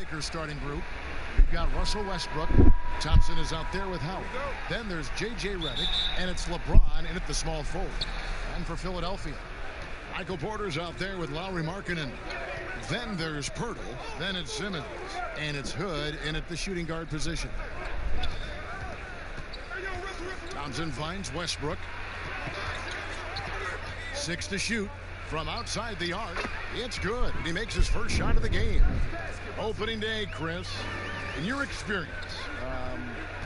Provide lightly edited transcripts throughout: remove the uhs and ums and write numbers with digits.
Lakers starting group. We've got Russell Westbrook. Thompson is out there with Howard. Then there's J.J. Redick, and it's LeBron in at the small forward. And for Philadelphia, Michael Porter's out there with Lowry Markkanen. Then there's Pirtle. Then it's Simmons. And it's Hood in at the shooting guard position. Thompson finds Westbrook. 6 to shoot from outside the arc. It's good. And he makes his first shot of the game. Opening day, Chris. In your experience,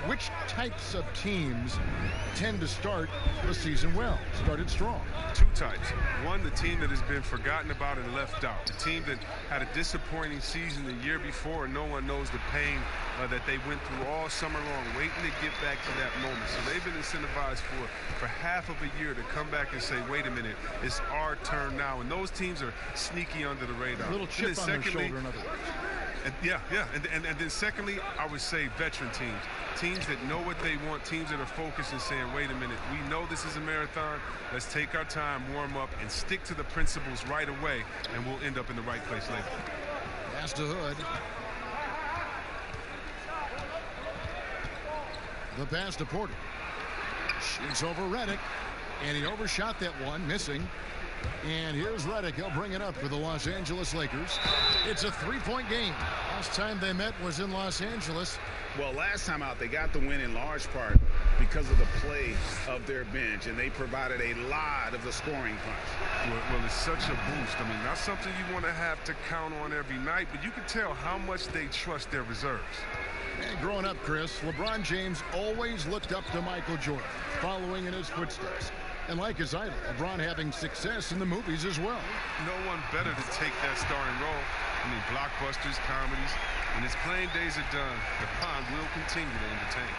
which types of teams tend to start the season well, started strong? Two types. One, the team that has been forgotten about and left out. The team that had a disappointing season the year before, and no one knows the pain that they went through all summer long, waiting to get back to that moment. So they've been incentivized for half of a year to come back and say, wait a minute, it's our turn now. And those teams are sneaky under the radar. A little chip on their shoulder, in other words. And then secondly, I would say veteran teams. Teams that know what they want, teams that are focused and saying, wait a minute, we know this is a marathon. Let's take our time, warm up, and stick to the principles right away, and we'll end up in the right place later. Pass to Hood. The pass to Porter. Shoots over Redick, and he overshot that one, missing. And here's Redick. He'll bring it up for the Los Angeles Lakers. It's a three-point game. Last time they met was in Los Angeles. Well, last time out, they got the win in large part because of the play of their bench, and they provided a lot of the scoring punch. Well, it's such a boost. I mean, not something you want to have to count on every night, but you can tell how much they trust their reserves. And growing up, Chris, LeBron James always looked up to Michael Jordan, following in his footsteps. And like his idol, LeBron having success in the movies as well. No one better to take that starring role. I mean, blockbusters, comedies. When his playing days are done, the pond will continue to entertain.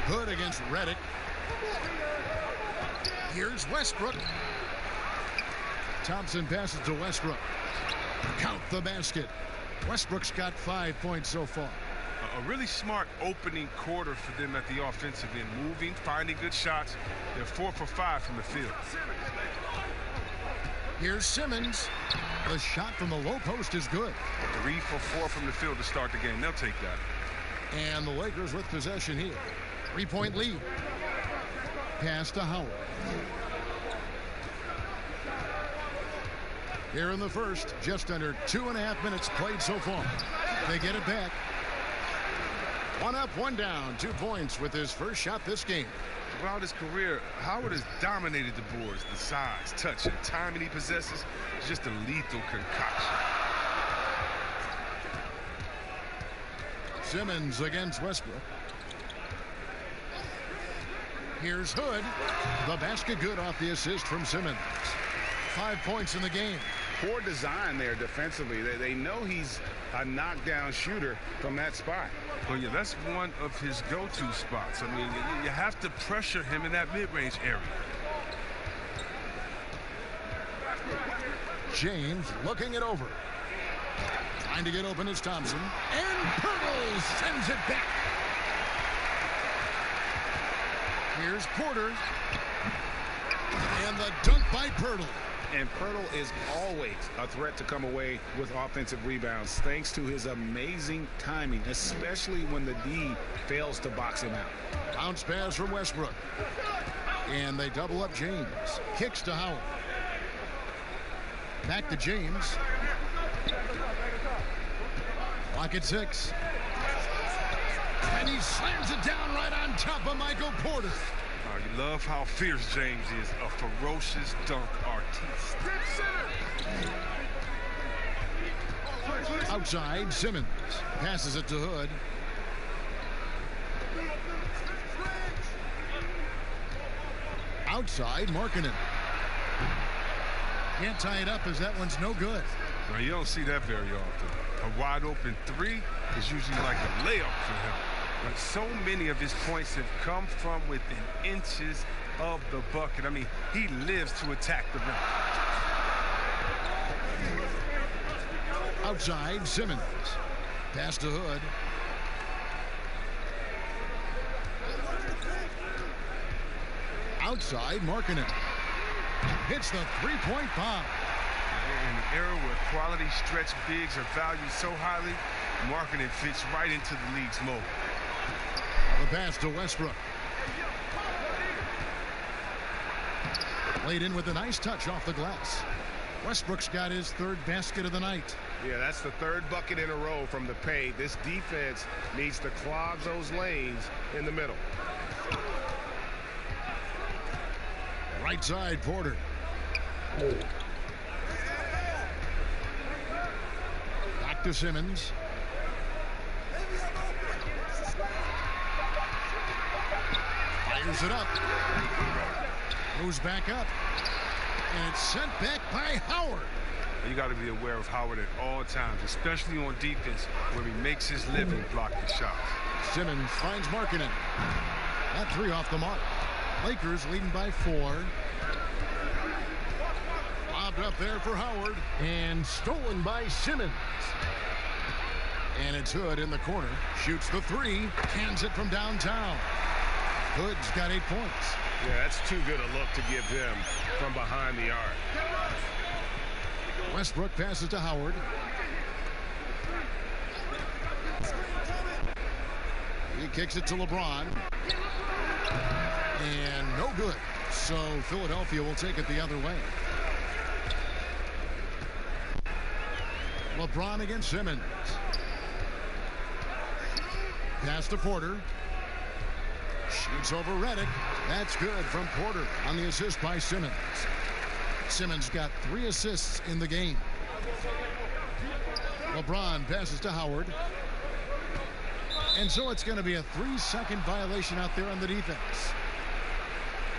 Hood against Redick. Here's Westbrook. Thompson passes to Westbrook. Count the basket. Westbrook's got 5 points so far. A really smart opening quarter for them at the offensive end. Moving, finding good shots. They're 4 for 5 from the field. Here's Simmons. The shot from the low post is good. 3 for 4 from the field to start the game. They'll take that. And the Lakers with possession here. 3-point lead. Pass to Howard. Here in the first, just under 2.5 minutes played so far. They get it back. 1 up, 1 down, 2 points with his first shot this game. Throughout his career, Howard has dominated the boards. The size, touch, and timing he possesses is just a lethal concoction. Simmons against Westbrook. Here's Hood. The basket good off the assist from Simmons. 5 points in the game. Poor design there defensively. They know he's a knockdown shooter from that spot. Well, yeah, that's one of his go-to spots. I mean, you have to pressure him in that mid-range area. James looking it over. Trying to get open is Thompson. And Pirtle sends it back. Here's Porter. And the dunk by Pirtle. And Pirtle is always a threat to come away with offensive rebounds thanks to his amazing timing, especially when the D fails to box him out. Bounce pass from Westbrook. And they double up James. Kicks to Howard. Back to James. Clock at 6. And he slams it down right on top of Michael Porter. You love how fierce James is, a ferocious dunk artiste. Outside, Simmons passes it to Hood. Outside, Markkanen. Can't tie it up as that one's no good. Well, you don't see that very often. A wide open 3 is usually like a layup for him. But so many of his points have come from within inches of the bucket. I mean, he lives to attack the rim. Outside, Simmons. Pass to Hood. Outside, Markkanen. Hits the three-point bomb. in an era where quality stretch bigs are valued so highly, marketing fits right into the league's mold. The pass to Westbrook. Laid in with a nice touch off the glass. Westbrook's got his third basket of the night. Yeah, that's the third bucket in a row from the paint. This defense needs to clog those lanes in the middle. Right side, Porter. Back to Simmons. Fires it up. Moves back up. And it's sent back by Howard. You got to be aware of Howard at all times, especially on defense, where he makes his living blocking shots. Simmons finds Markkanen. That three off the mark. Lakers leading by 4. Lobbed up there for Howard. And stolen by Simmons. And it's Hood in the corner. Shoots the 3. Cans it from downtown. Hood's got 8 points. Yeah, that's too good a look to give him from behind the arc. Westbrook passes to Howard. He kicks it to LeBron. And no good. So Philadelphia will take it the other way. LeBron against Simmons. Pass to Porter. Shoots over Redick. That's good from Porter on the assist by Simmons. Simmons got 3 assists in the game. LeBron passes to Howard. And so it's going to be a 3-second violation out there on the defense.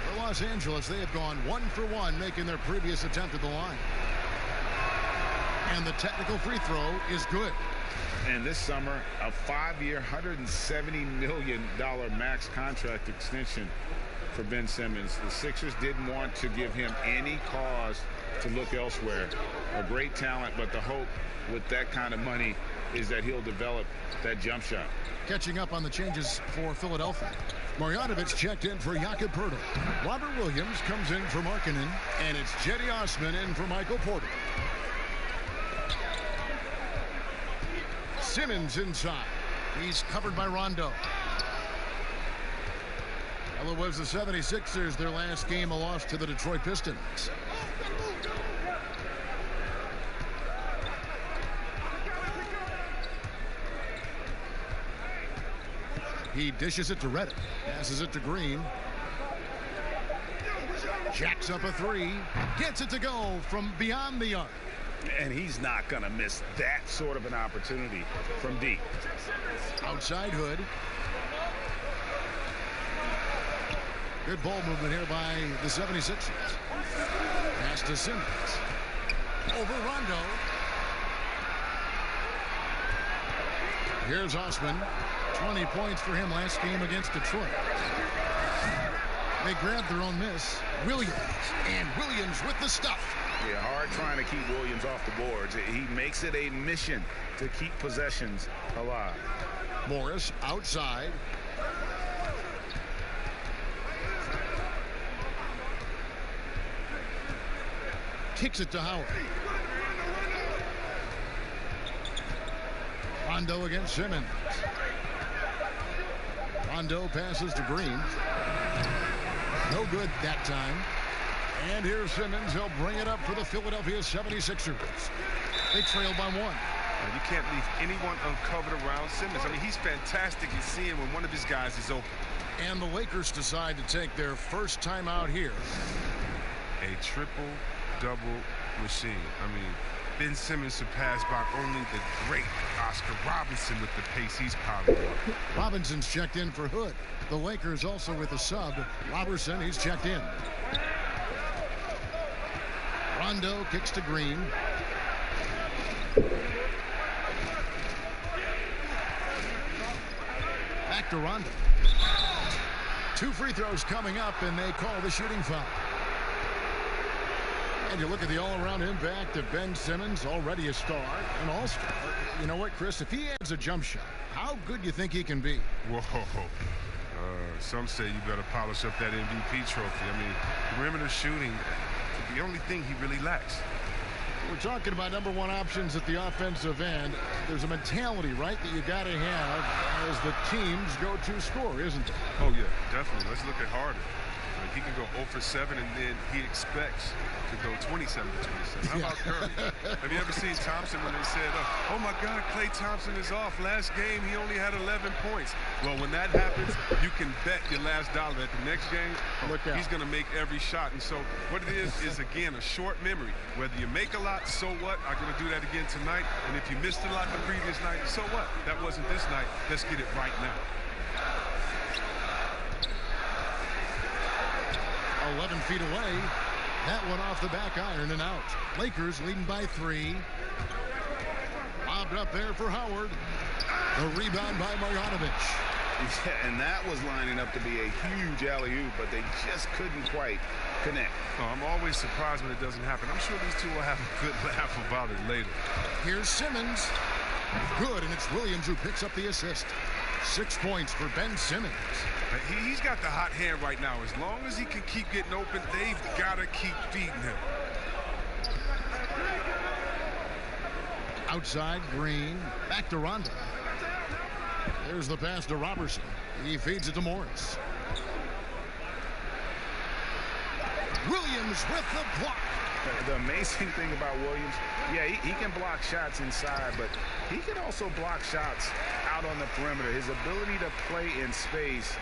For Los Angeles, they have gone 1 for 1, making their previous attempt at the line. And the technical free throw is good. And this summer, a 5-year, $170 million max contract extension for Ben Simmons. The Sixers didn't want to give him any cause to look elsewhere. A great talent, but the hope with that kind of money is that he'll develop that jump shot. Catching up on the changes for Philadelphia. Marjanovic checked in for Jakob Poeltl. Robert Williams comes in for Markkanen. And it's Cedi Osman in for Michael Porter. Simmons inside. He's covered by Rondo. Well, it was the 76ers, their last game, a loss to the Detroit Pistons. He dishes it to Redick. Passes it to Green. Jacks up a 3. Gets it to go from beyond the arc. And he's not going to miss that sort of an opportunity from deep. Outside Hood. Good ball movement here by the 76ers. Pass to Simmons. Over Rondo. Here's Osman. 20 points for him last game against Detroit. They grabbed their own miss. Williams. And Williams with the stuff. Yeah, hard trying to keep Williams off the boards. He makes it a mission to keep possessions alive. Morris outside. Kicks it to Howard. Rondo against Simmons. Rondo passes to Green. No good that time. And here's Simmons. He'll bring it up for the Philadelphia 76ers. They trail by 1. You can't leave anyone uncovered around Simmons. I mean, he's fantastic at seeing when one of his guys is open. And the Lakers decide to take their first time out here. A triple-double machine. I mean, Ben Simmons surpassed by only the great Oscar Robinson with the pace he's piling on. Robinson's checked in for Hood. The Lakers also with a sub. Robertson, he's checked in. Rondo kicks to Green. Back to Rondo. 2 free throws coming up, and they call the shooting foul. And you look at the all-around impact of Ben Simmons, already a star, an all-star. You know what, Chris? If he adds a jump shot, how good do you think he can be? Whoa. Some say you better polish up that MVP trophy. I mean, perimeter shooting, the only thing he really lacks. We're talking about number one options at the offensive end. There's a mentality, right, that you got to have as the team's go-to scorer, isn't there? Oh, yeah, definitely. Let's look at Harden. He can go 0 for 7, and then he expects to go 27 to 27. How about Curry? Have you ever seen Thompson when they said, oh, my God, Klay Thompson is off. Last game, he only had 11 points. Well, when that happens, you can bet your last dollar that the next game, he's going to make every shot. And so what it is, again, a short memory. Whether you make a lot, so what? I'm going to do that again tonight. And if you missed a lot the previous night, so what? That wasn't this night. Let's get it right now. 11 feet away. That one off the back iron and out. Lakers leading by 3. Lobbed up there for Howard. The rebound by Marjanovic. Yeah, and that was lining up to be a huge alley-oop, but they just couldn't quite connect. Oh, I'm always surprised when it doesn't happen. I'm sure these two will have a good laugh about it later. Here's Simmons. Good, and it's Williams who picks up the assist. 6 points for Ben Simmons. He's got the hot hand right now. As long as he can keep getting open, they've got to keep feeding him. Outside, Green. Back to Rondo. There's the pass to Robertson. He feeds it to Morris. Williams with the block. The amazing thing about Williams, yeah, he can block shots inside, but he can also block shots out on the perimeter. His ability to play in space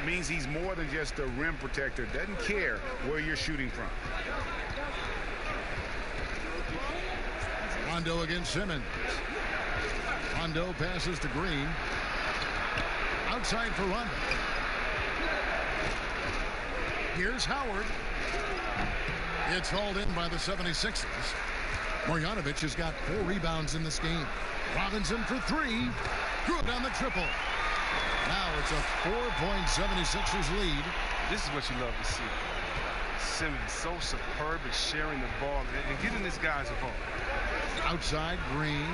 means he's more than just a rim protector. Doesn't care where you're shooting from. Rondo against Simmons. Rondo passes to Green. Outside for Rondo. Here's Howard. It's hauled in by the 76ers. Marjanovic has got 4 rebounds in this game. Robinson for 3. Good on the triple. Now it's a 4-point 76ers lead. This is what you love to see. Simmons so superb at sharing the ball and getting his guys involved. Outside, Green.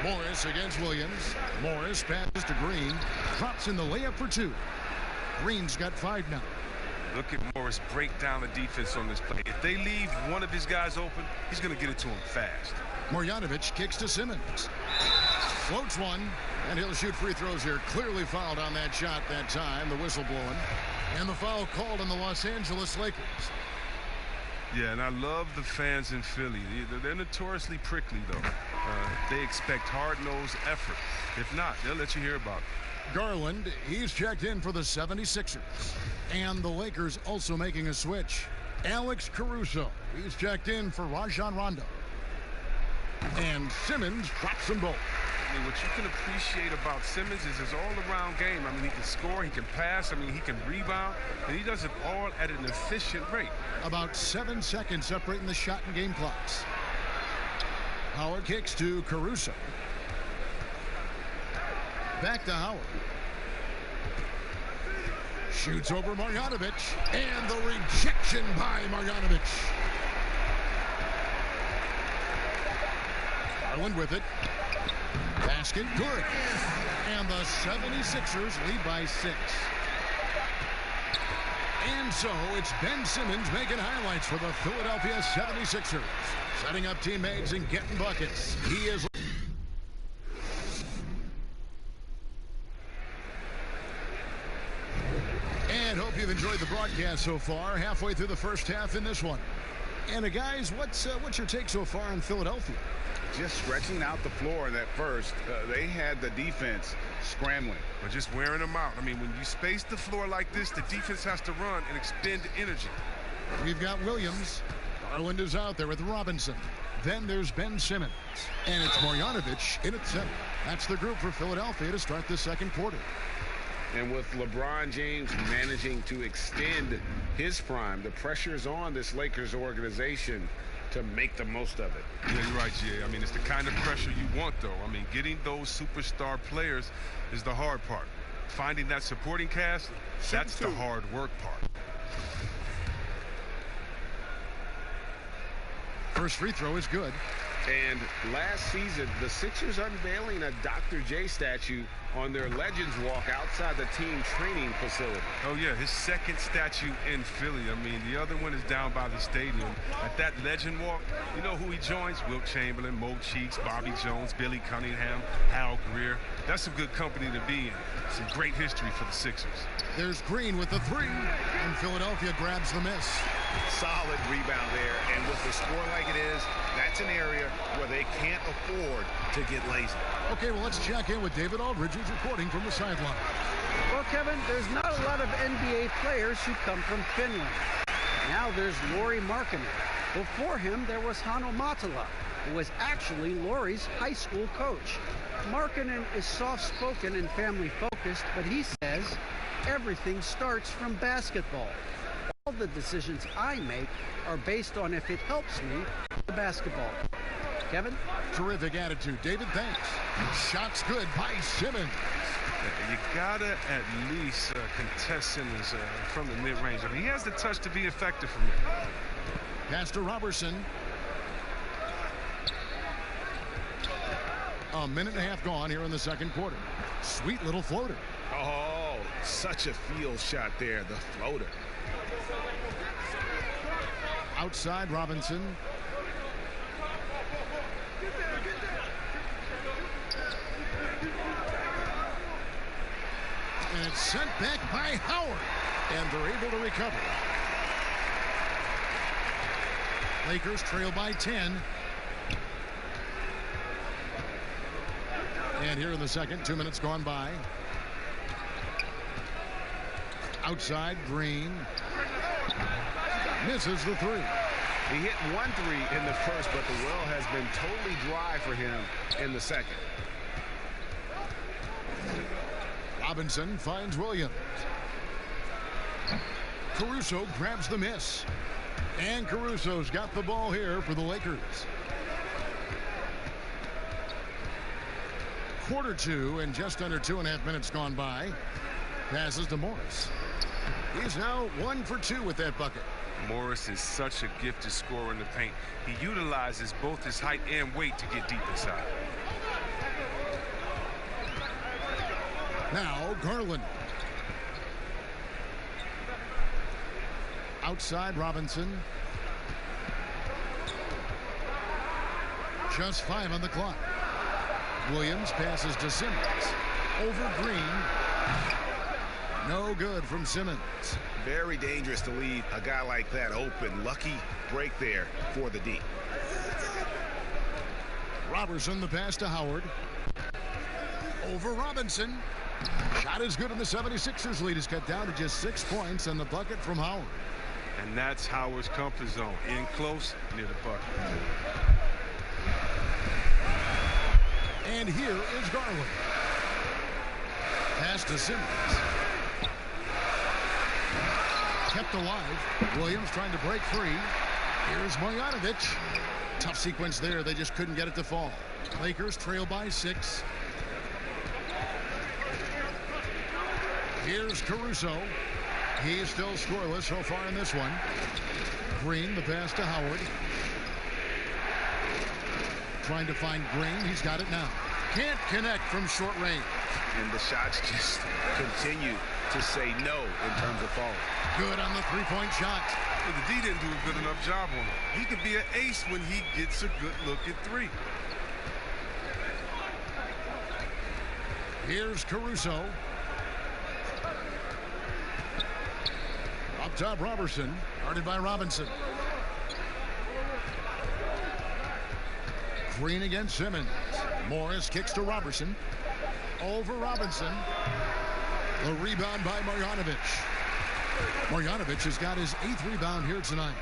Morris against Williams. Morris passes to Green. Drops in the layup for 2. Green's got 5 now. Look at Morris break down the defense on this play. If they leave one of his guys open, he's going to get it to him fast. Marjanovic kicks to Simmons. Floats one, and he'll shoot free throws here. Clearly fouled on that shot that time. The whistle blowing. And the foul called on the Los Angeles Lakers. Yeah, and I love the fans in Philly. They're notoriously prickly, though. They expect hard-nosed effort. If not, they'll let you hear about it. Garland, he's checked in for the 76ers. And the Lakers also making a switch. Alex Caruso, he's checked in for Rajon Rondo. And Simmons drops them both. I mean, what you can appreciate about Simmons is his all-around game. I mean, he can score, he can pass, I mean, he can rebound, and he does it all at an efficient rate. About 7 seconds separating the shot and game clocks. Howard kicks to Caruso. Back to Howard. Shoots over Marjanovic. And the rejection by Marjanovic. Garland with it. Basket good. And the 76ers lead by 6. And so it's Ben Simmons making highlights for the Philadelphia 76ers. Setting up teammates and getting buckets. He is... And hope you've enjoyed the broadcast so far. Halfway through the first half in this one. And guys, what's your take so far on Philadelphia? Just stretching out the floor in that first. They had the defense scrambling. But just wearing them out. I mean, when you space the floor like this, the defense has to run and expend energy. We've got Williams. Garland is out there with Robinson. Then there's Ben Simmons. And it's Marjanovic in at center. That's the group for Philadelphia to start the second quarter. And with LeBron James managing to extend his prime, the pressure is on this Lakers organization to make the most of it. Yeah, you're right, Jay. I mean, it's the kind of pressure you want, though. I mean, getting those superstar players is the hard part. Finding that supporting cast, that's the hard work part. First free throw is good. And last season, the Sixers unveiling a Dr. J statue on their Legends Walk outside the team training facility. Oh, yeah, his second statue in Philly. I mean, the other one is down by the stadium. At that Legend Walk, you know who he joins? Wilt Chamberlain, Mo Cheeks, Bobby Jones, Billy Cunningham, Hal Greer. That's some good company to be in. Some great history for the Sixers. There's Green with the three, and Philadelphia grabs the miss. Solid rebound there, and with the score like it is, that's an area where they can't afford to get lazy. Okay, well, let's check in with David Aldridge, who's reporting from the sideline. Well, Kevin, there's not a lot of NBA players who come from Finland. Now there's Lauri Markkanen. Before him, there was Hanno Matala, who was actually Lauri's high school coach. Markkanen is soft-spoken and family-focused, but he says everything starts from basketball. All the decisions I make are based on if it helps me the basketball. Kevin? Terrific attitude. David, thanks. Shot's good by Simmons. You gotta at least contest Simmons from the mid-range. I mean, he has the touch to be effective from there. Pass to Robertson. A minute and a half gone here in the second quarter. Sweet little floater. Oh, such a field shot there, the floater. Outside Robinson. And it's sent back by Howard. And they're able to recover. Lakers trail by 10. And here in the second, 2 minutes gone by. Outside, Green. Misses the three. He hit 1-3 in the first, but the well has been totally dry for him in the second. Robinson finds Williams. Caruso grabs the miss. And Caruso's got the ball here for the Lakers. Quarter two and just under 2.5 minutes gone by. Passes to Morris. He's now 1 for 2 with that bucket. Morris is such a gifted scorer in the paint. He utilizes both his height and weight to get deep inside. Now Garland. Outside Robinson. Just 5 on the clock. Williams passes to Simmons. Over Green. No good from Simmons. Very dangerous to leave a guy like that open. Lucky break there for the D. Robertson, the pass to Howard. Over Robinson. Shot is good, and the 76ers lead is cut down to just 6 points on the bucket from Howard. And that's Howard's comfort zone. In close, near the bucket. And here is Garland. Pass to Simmons. Kept alive. Williams trying to break free. Here's Marjanovic. Tough sequence there. They just couldn't get it to fall. Lakers trail by 6. Here's Caruso. He is still scoreless so far in this one. Green, the pass to Howard. Trying to find Green. He's got it now. Can't connect from short range. And the shots just continue to say no in terms of falling. Good on the three-point shot. But the D didn't do a good enough job on him. He could be an ace when he gets a good look at three. Here's Caruso. Up top, Robertson. Guarded by Robinson. Green against Simmons. Morris kicks to Robertson. Over Robinson. The rebound by Marjanovic. Marjanovic has got his 8th rebound here tonight.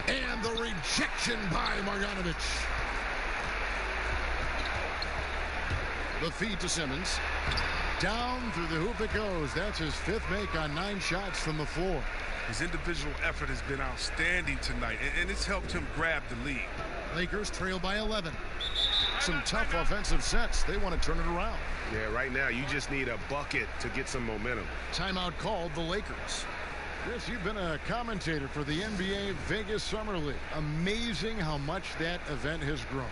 And the rejection by Marjanovic. The feed to Simmons. Down through the hoop it goes. That's his 5th make on 9 shots from the floor. His individual effort has been outstanding tonight, and it's helped him grab the lead. Lakers trail by 11. Some tough offensive sets. They want to turn it around. Yeah, right now you just need a bucket to get some momentum. Timeout called the Lakers. Chris, you've been a commentator for the NBA Vegas Summer League. Amazing how much that event has grown.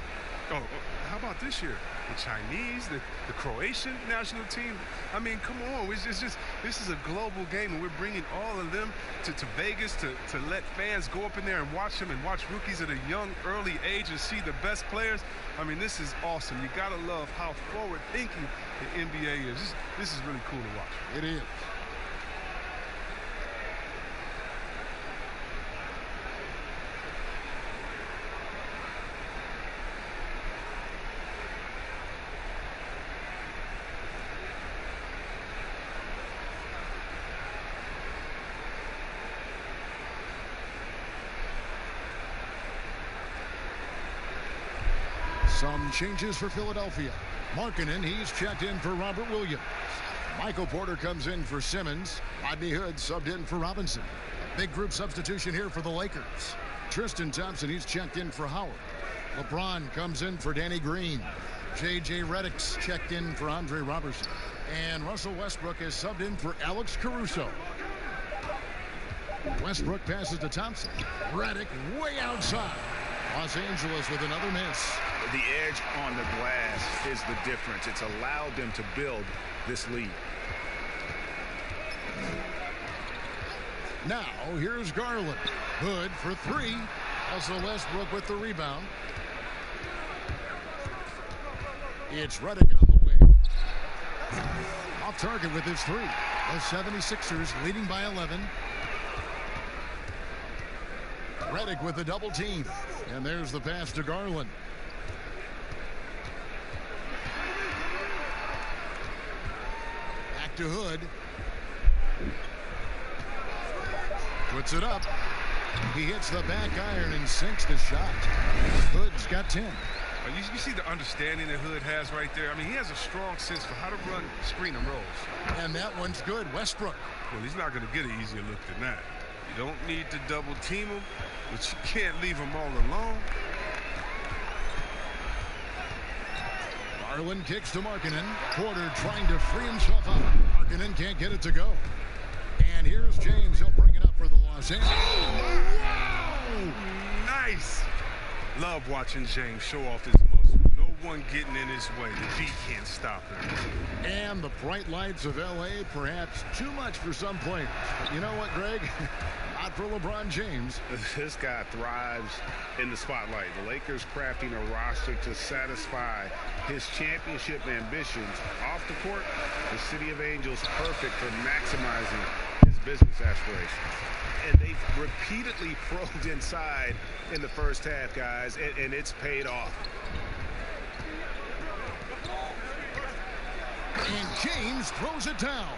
Oh, how about this year? The Chinese, the Croatian national team. I mean, come on. It's just this is a global game, and we're bringing all of them to Vegas to let fans go up in there and watch them and watch rookies at a young, early age and see the best players. I mean, this is awesome. You got to love how forward-thinking the NBA is. This is really cool to watch. It is. Some changes for Philadelphia. Markkanen, he's checked in for Robert Williams. Michael Porter comes in for Simmons. Rodney Hood subbed in for Robinson. A big group substitution here for the Lakers. Tristan Thompson, he's checked in for Howard. LeBron comes in for Danny Green. J.J. Redick's checked in for Andre Robertson. And Russell Westbrook is subbed in for Alex Caruso. Westbrook passes to Thompson. Redick way outside. Los Angeles with another miss. The edge on the glass is the difference. It's allowed them to build this lead. Now, here's Garland. Hood for three. Also Westbrook with the rebound. It's Redick on the wing. Off target with his three. The 76ers leading by 11. Redick with the double team. And there's the pass to Garland. Back to Hood. Puts it up. He hits the back iron and sinks the shot. Hood's got 10. You see the understanding that Hood has right there. I mean, he has a strong sense for how to run screen and rolls. And that one's good. Westbrook. Well, he's not going to get an easier look than that. You don't need to double team him, but you can't leave him all alone. Garland kicks to Markkanen. Porter trying to free himself out. Markkanen can't get it to go. And here's James. He'll bring it up for the Los Angeles. Oh, wow! Nice. Love watching James show off his muscle. No one getting in his way. The beat can't stop him. And the bright lights of L.A. perhaps too much for some players. But you know what, Greg? Not for LeBron James. This guy thrives in the spotlight. The Lakers crafting a roster to satisfy his championship ambitions. Off the court, the City of Angels perfect for maximizing his business aspirations. And they've repeatedly probed inside in the first half, guys, and it's paid off. And James throws it down.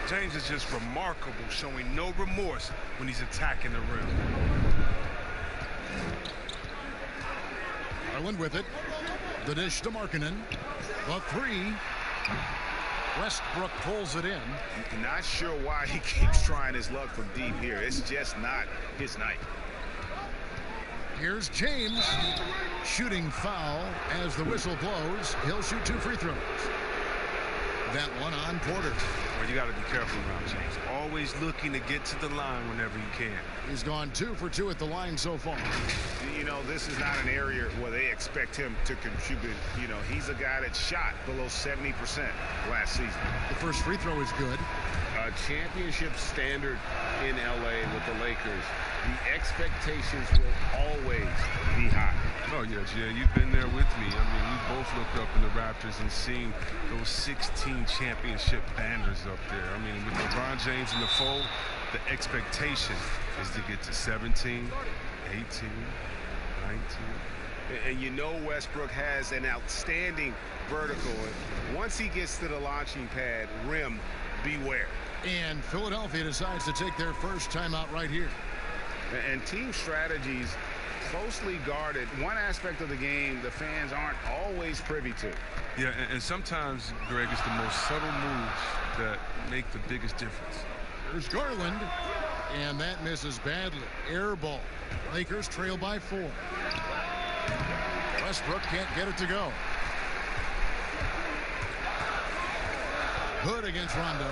James is just remarkable, showing no remorse when he's attacking the rim. Garland with it. The dish to Markkanen. The three. Westbrook pulls it in. Not sure why he keeps trying his luck from deep here. It's just not his night. Here's James. Shooting foul as the whistle blows. He'll shoot 2 free throws. That one on Porter. Well, you got to be careful around James. Always looking to get to the line whenever you can. He's gone 2 for 2 at the line so far. You know, this is not an area where they expect him to contribute. You know, he's a guy that shot below 70% last season. The first free throw is good. A championship standard in L.A. with the Lakers. The expectations will always be high. Oh, yeah, Jay, you've been there with me. I mean, we both looked up in the Raptors and seen those 16 championship banners up there. I mean, with LeBron James in the fold, the expectation is to get to 17, 18, 19. And you know Westbrook has an outstanding vertical. Once he gets to the launching pad, rim, beware. And Philadelphia decides to take their first timeout right here. And team strategies closely guarded. One aspect of the game the fans aren't always privy to. Yeah, and sometimes, Greg, it's the most subtle moves that make the biggest difference. There's Garland, and that misses badly. Air ball. Lakers trail by 4. Westbrook can't get it to go. Hood against Rondo.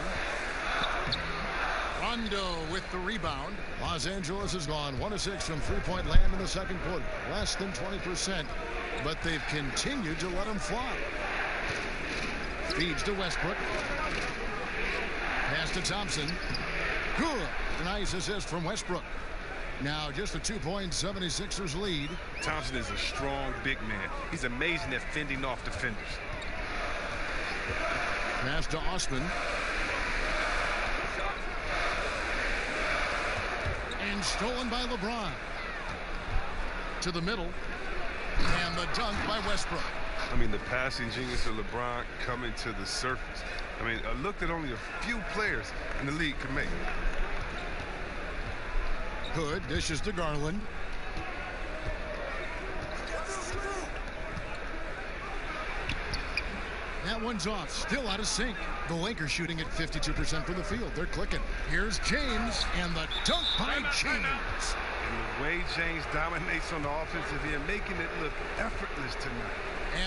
Rondo with the rebound. Los Angeles has gone 1 of 6 from three-point land in the second quarter. Less than 20%. But they've continued to let them fly. Feeds to Westbrook. Pass to Thompson. Good. Nice assist from Westbrook. Now just a 2-point 76ers lead. Thompson is a strong big man. He's amazing at fending off defenders. Pass to Osman. And stolen by LeBron. To the middle. And the dunk by Westbrook. I mean, the passing genius of LeBron coming to the surface. I mean, a look that only a few players in the league can make. Hood dishes to Garland. That one's off. Still out of sync. The Lakers shooting at 52% from the field. They're clicking. Here's James, and the dunk by James. And the way James dominates on the offensive end, making it look effortless tonight.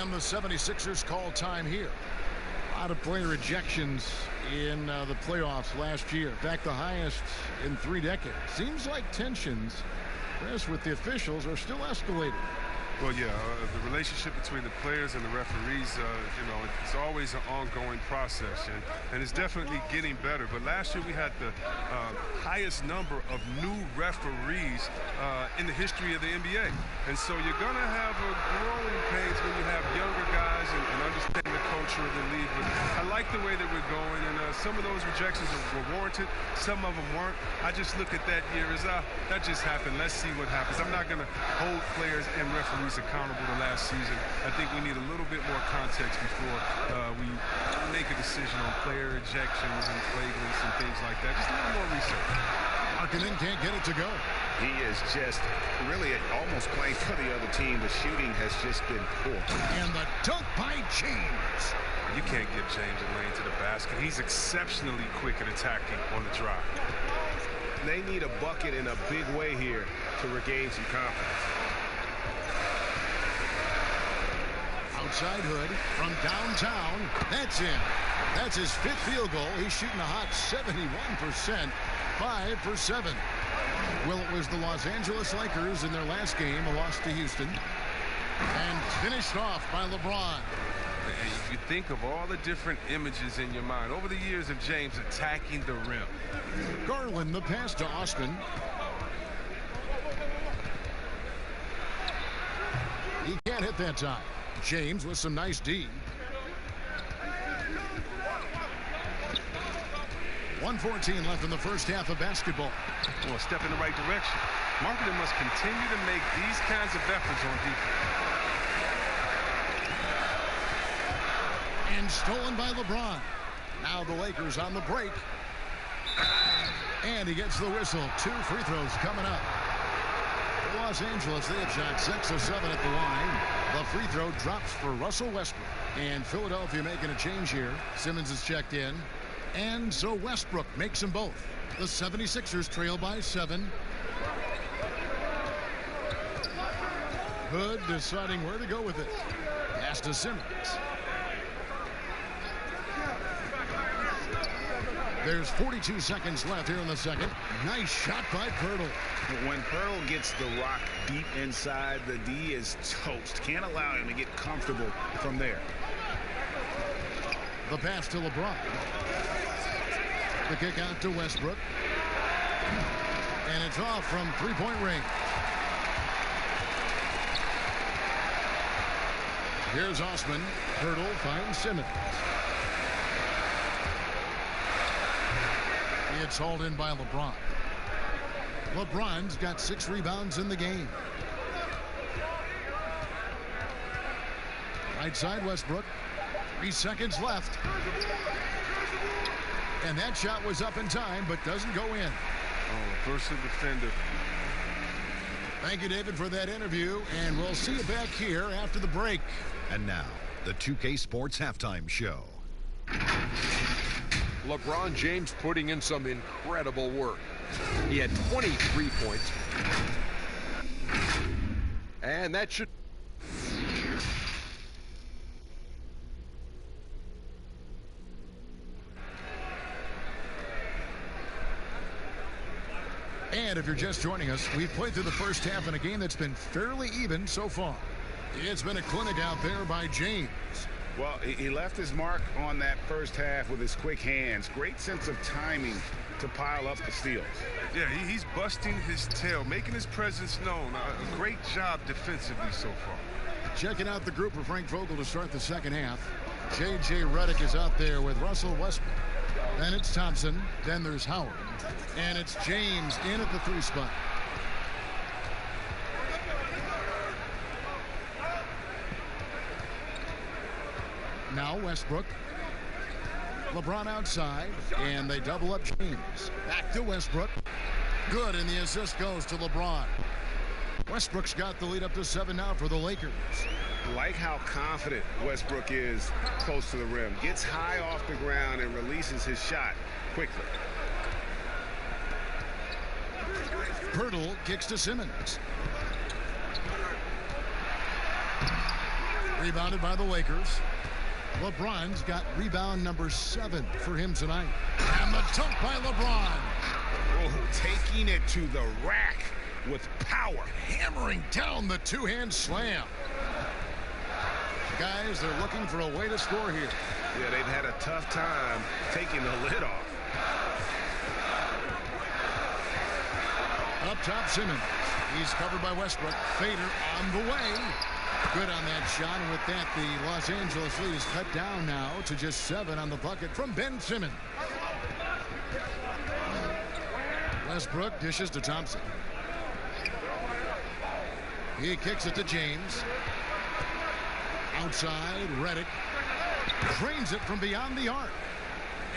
And the 76ers call time here. A lot of player ejections in the playoffs last year. In fact, the highest in 3 decades. Seems like tensions, Chris, with the officials are still escalating. Well, yeah, the relationship between the players and the referees, you know, it's always an ongoing process, and it's definitely getting better. But last year we had the highest number of new referees in the history of the NBA. And so you're going to have a growing pains when you have younger guys and understand the culture of the league. But I like the way that we're going, and some of those rejections were warranted. Some of them weren't. I just look at that year as, that just happened. Let's see what happens. I'm not going to hold players and referees accountable to last season. I think we need a little bit more context before we make a decision on player ejections and flagrants and things like that. Just a little more research. Markkanen can't get it to go. He is just really almost playing for the other team. The shooting has just been poor. And the dunk by James. You can't give James a lane to the basket. He's exceptionally quick at attacking on the drive. They need a bucket in a big way here to regain some confidence. Outside Hood from downtown. That's in. That's his 5th field goal. He's shooting a hot 71%. 5 for 7. Well, it was the Los Angeles Lakers in their last game, a loss to Houston. And finished off by LeBron. If you think of all the different images in your mind over the years of James attacking the rim. Garland, the pass to Osman. He can't hit that time. James with some nice D. 1:14 left in the first half of basketball. Well, a step in the right direction. Markkanen must continue to make these kinds of efforts on defense. And stolen by LeBron. Now the Lakers on the break. And he gets the whistle. 2 free throws coming up. For Los Angeles, they have shot 6 of 7 at the line. The free throw drops for Russell Westbrook. And Philadelphia making a change here. Simmons is checked in. And so Westbrook makes them both. The 76ers trail by 7. Hood deciding where to go with it. Pass to Simmons. There's 42 seconds left here in the second. Nice shot by Pirtle. When Pirtle gets the rock deep inside, the D is toast. Can't allow him to get comfortable from there. The pass to LeBron. The kick out to Westbrook. And it's off from three-point range. Here's Osman. Pirtle finds Simmons. It's hauled in by LeBron. LeBron's got 6 rebounds in the game. Right side Westbrook. 3 seconds left. And that shot was up in time, but doesn't go in. Oh, versatile defender. Thank you, David, for that interview. And we'll see you back here after the break. And now, the 2K Sports Halftime Show. LeBron James putting in some incredible work. He had 23 points. And that should... And if you're just joining us, we've played through the first half in a game that's been fairly even so far. It's been a clinic out there by James. Well, he left his mark on that first half with his quick hands. Great sense of timing to pile up the steals. Yeah, he's busting his tail, making his presence known. A great job defensively so far. Checking out the group for Frank Vogel to start the second half. J.J. Redick is out there with Russell Westbrook. Then it's Thompson. Then there's Howard. And it's James in at the 3 spot. Now Westbrook. LeBron outside. And they double up James. Back to Westbrook. Good, and the assist goes to LeBron. Westbrook's got the lead up to 7 now for the Lakers. Like how confident Westbrook is close to the rim. Gets high off the ground and releases his shot quickly. Pirtle kicks to Simmons. Rebounded by the Lakers. LeBron's got rebound number 7 for him tonight. And the dunk by LeBron. Oh, taking it to the rack with power. Hammering down the two-hand slam. Guys, they're looking for a way to score here. Yeah, they've had a tough time taking the lid off. Up top, Simmons. He's covered by Westbrook. Fader on the way. Good on that shot. And with that, the Los Angeles lead is cut down now to just 7 on the bucket from Ben Simmons. Westbrook dishes to Thompson. He kicks it to James. Outside, Redick drains it from beyond the arc.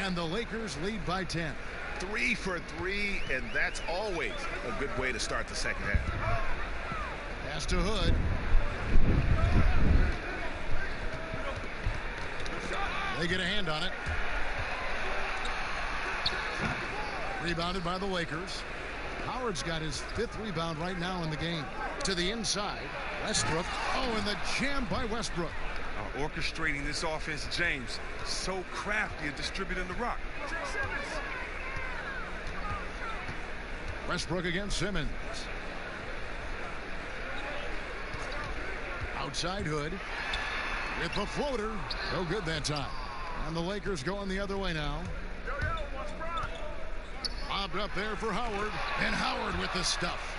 And the Lakers lead by 10. 3 for 3, and that's always a good way to start the second half. Pass to Hood. They get a hand on it. Rebounded by the Lakers. Howard's got his 5th rebound right now in the game. To the inside, Westbrook. Oh, and the jam by Westbrook. Orchestrating this offense, James. So crafty at distributing the rock. Westbrook against Simmons. Outside Hood. With the floater. No good that time. And the Lakers going the other way now. Lobbed up there for Howard. And Howard with the stuff.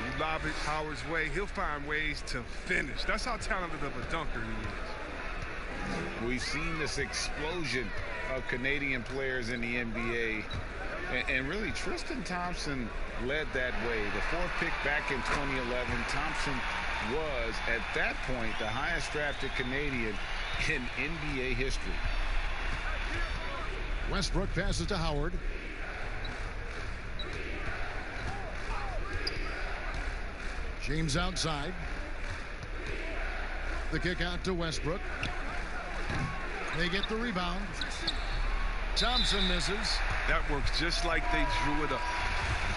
You lob it Howard's way, he'll find ways to finish. That's how talented of a dunker he is. We've seen this explosion of Canadian players in the NBA. And really, Tristan Thompson led that way. The 4th pick back in 2011. Thompson was, at that point, the highest drafted Canadian in NBA history. Westbrook passes to Howard. James outside. The kick out to Westbrook. They get the rebound. Thompson misses. That works just like they drew it up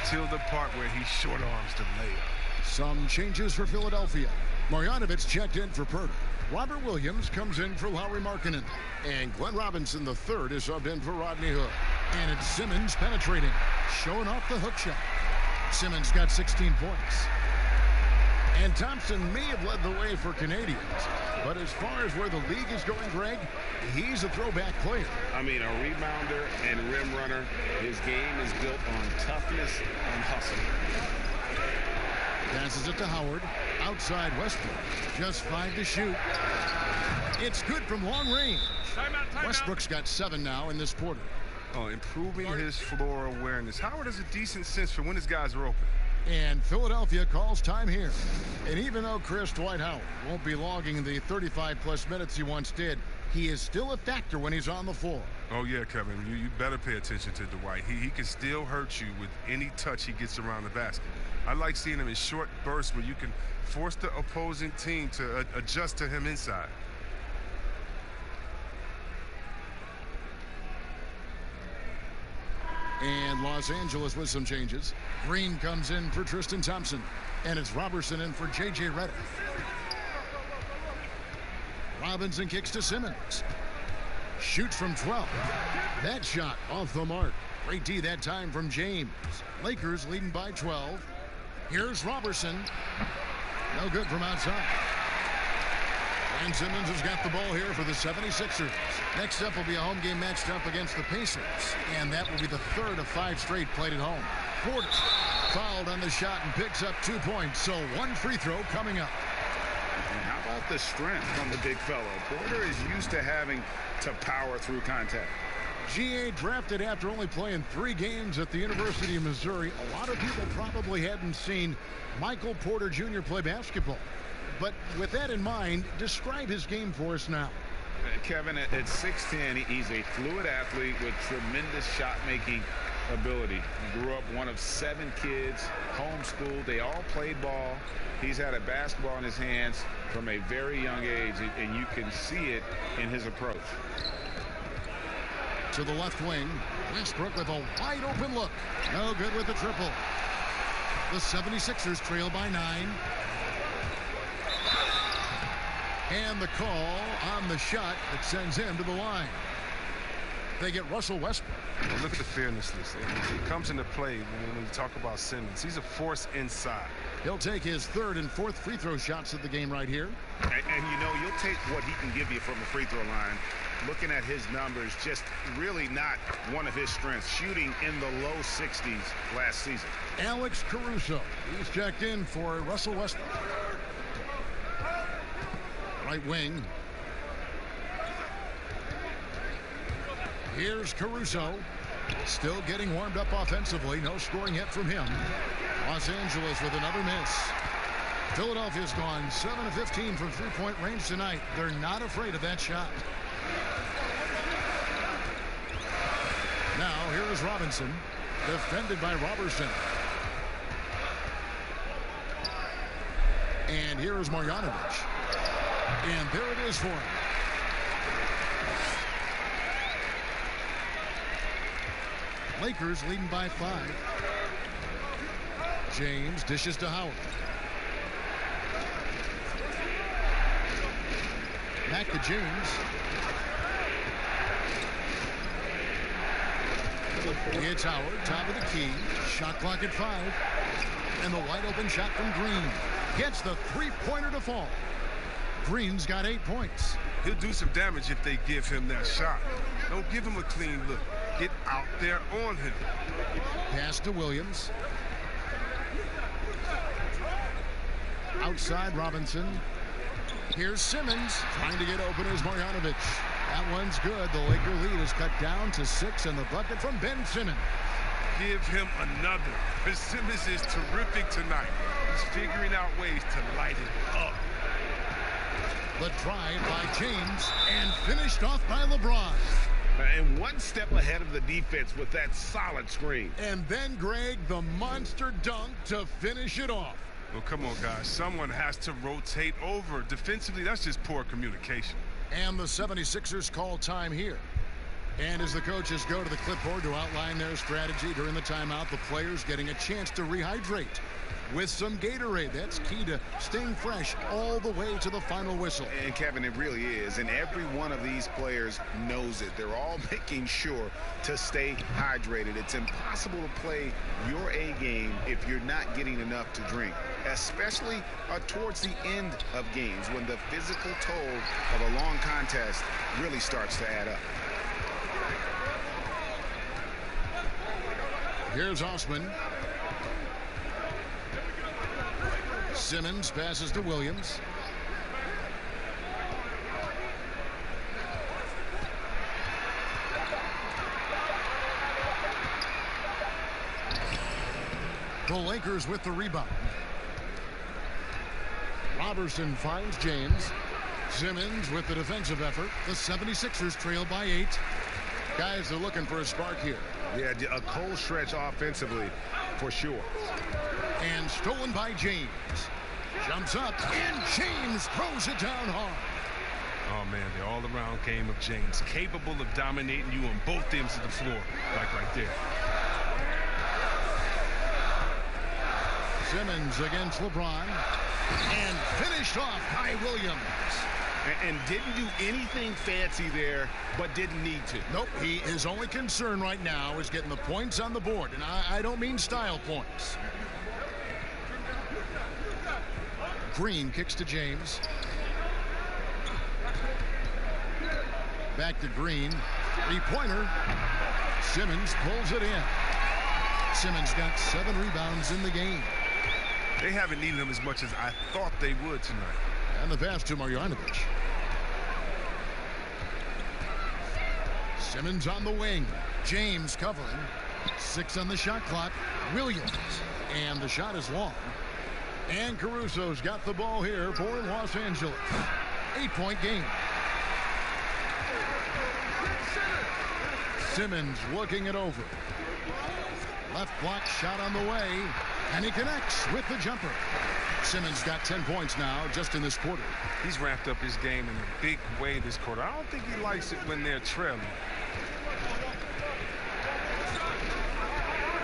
until the part where he short arms the layup. Some changes for Philadelphia. Marjanovic checked in for Pirtle. Robert Williams comes in for Lauri Markkanen. And Glenn Robinson III is subbed in for Rodney Hood. And it's Simmons penetrating, showing off the hook shot. Simmons got 16 points. And Thompson may have led the way for Canadians. But as far as where the league is going, Greg, he's a throwback player. I mean, a rebounder and rim runner. His game is built on toughness and hustle. Passes it to Howard. Outside Westbrook. Just 5 to shoot. It's good from long range. Westbrook's got 7 now in this quarter. Oh, improving his floor awareness. Howard has a decent sense for when his guys are open. And Philadelphia calls time here. And even though Chris Dwight Howard won't be logging the 35-plus minutes he once did, he is still a factor when he's on the floor. Oh, yeah, Kevin. You better pay attention to Dwight. He can still hurt you with any touch he gets around the basket. I like seeing him in short bursts where you can force the opposing team to adjust to him inside. And Los Angeles with some changes. Green comes in for Tristan Thompson. And it's Robertson in for J.J. Redick. Robinson kicks to Simmons. Shoots from 12. That shot off the mark. Great D that time from James. Lakers leading by 12. Here's Robertson. No good from outside. And Simmons has got the ball here for the 76ers. Next up will be a home game matched up against the Pacers. And that will be the third of 5 straight played at home. Porter fouled on the shot and picks up 2 points. So 1 free throw coming up. And how about the strength from the big fellow? Porter is used to having to power through contact. GA drafted after only playing 3 games at the University of Missouri. A lot of people probably hadn't seen Michael Porter Jr. play basketball. But with that in mind, describe his game for us now. Kevin, at 6'10", he's a fluid athlete with tremendous shot-making ability. He grew up one of 7 kids, homeschooled. They all played ball. He's had a basketball in his hands from a very young age, and you can see it in his approach. To the left wing, Westbrook with a wide open look. No good with the triple. The 76ers trail by 9. And the call on the shot that sends him to the line. They get Russell Westbrook. Well, look at the fearlessness. It comes into play when we talk about Simmons. He's a force inside. He'll take his 3rd and 4th free throw shots of the game right here. And you know, you'll take what he can give you from the free throw line. Looking at his numbers, just really not one of his strengths. Shooting in the low 60s last season. Alex Caruso. He's checked in for Russell Westbrook. Right wing. Here's Caruso. Still getting warmed up offensively. No scoring yet from him. Los Angeles with another miss. Philadelphia's gone 7 of 15 from 3-point range tonight. They're not afraid of that shot. Now here is Robinson. Defended by Robertson. And here is Marjanovic. And there it is for him. Lakers leading by 5. James dishes to Howard. Back to James. It's Howard, top of the key. Shot clock at 5. And the wide open shot from Green. Gets the 3-pointer to fall. Green's got 8 points. He'll do some damage if they give him that shot. Don't give him a clean look. Get out there on him. Pass to Williams. Outside Robinson. Here's Simmons. Trying to get open is Marjanovic. That one's good. The Laker lead is cut down to 6, and the bucket from Ben Simmons. Give him another. Because Simmons is terrific tonight. He's figuring out ways to light it up. The drive by James and finished off by LeBron. And one step ahead of the defense with that solid screen. And then, Greg, the monster dunk to finish it off. Well, come on, guys. Someone has to rotate over. Defensively, that's just poor communication. And the 76ers call time here. And as the coaches go to the clipboard to outline their strategy during the timeout, the players getting a chance to rehydrate with some Gatorade. That's key to staying fresh all the way to the final whistle. And Kevin, it really is. And every one of these players knows it. They're all making sure to stay hydrated. It's impossible to play your A game if you're not getting enough to drink, especially towards the end of games when the physical toll of a long contest really starts to add up. Here's Osman. Simmons passes to Williams. The Lakers with the rebound. Robertson finds James. Simmons with the defensive effort. The 76ers trail by 8. Guys are looking for a spark here. Yeah, a cold stretch offensively for sure. And stolen by James. Jumps up, and James throws it down hard. Oh, man, the all-around game of James. Capable of dominating you on both ends of the floor, like right there. Simmons against LeBron. And finished off by Williams. And didn't do anything fancy there, but didn't need to. Nope, his only concern right now is getting the points on the board, and I don't mean style points. Green kicks to James. Back to Green. Three-pointer. Simmons pulls it in. Simmons got 7 rebounds in the game. They haven't needed him as much as I thought they would tonight. And the pass to Marjanovic. Simmons on the wing. James covering. 6 on the shot clock. Williams. And the shot is long. And Caruso's got the ball here for Los Angeles. 8-point game. Simmons looking it over. Left block shot on the way. And he connects with the jumper. Simmons got 10 points now just in this quarter. He's ramped up his game in a big way this quarter. I don't think he likes it when they're trailing.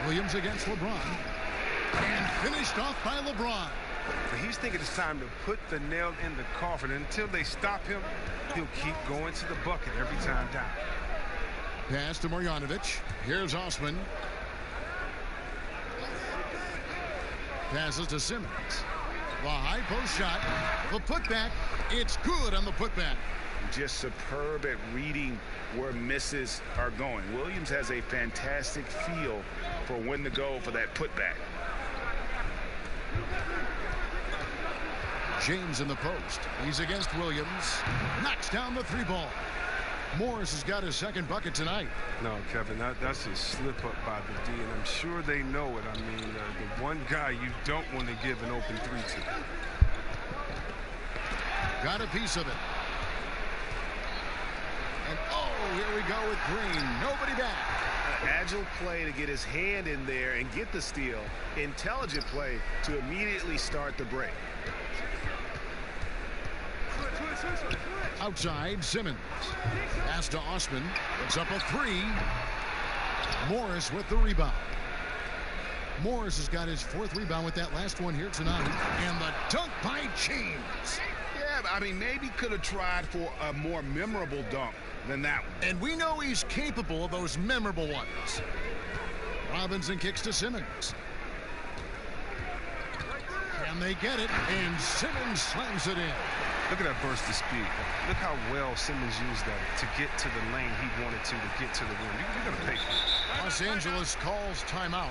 Williams against LeBron. And finished off by LeBron. But he's thinking it's time to put the nail in the coffin. Until they stop him, he'll keep going to the bucket every time down. Pass to Marjanovic. Here's Osman. Passes to Simmons. The high post shot. The putback. It's good on the putback. Just superb at reading where misses are going. Williams has a fantastic feel for when to go for that putback. James in the post. He's against Williams. Knocks down the 3-ball. Morris has got his second bucket tonight. No, Kevin, that's a slip up by the D, and I'm sure they know it. I mean, the one guy you don't want to give an open 3 to. Got a piece of it. And oh, here we go with Green. Nobody back. Agile play to get his hand in there and get the steal. Intelligent play to immediately start the break. Outside, Simmons. Pass to Osman. It's up a 3. Morris with the rebound. Morris has got his 4th rebound with that last one here tonight. And the dunk by James. Yeah, I mean, maybe could have tried for a more memorable dunk than that one. And we know he's capable of those memorable ones. Robinson kicks to Simmons. And they get it, and Simmons slams it in. Look at that burst of speed. Look how well Simmons used that to get to the lane he wanted to get to the rim. You're going to pay for it. Los Angeles calls timeout.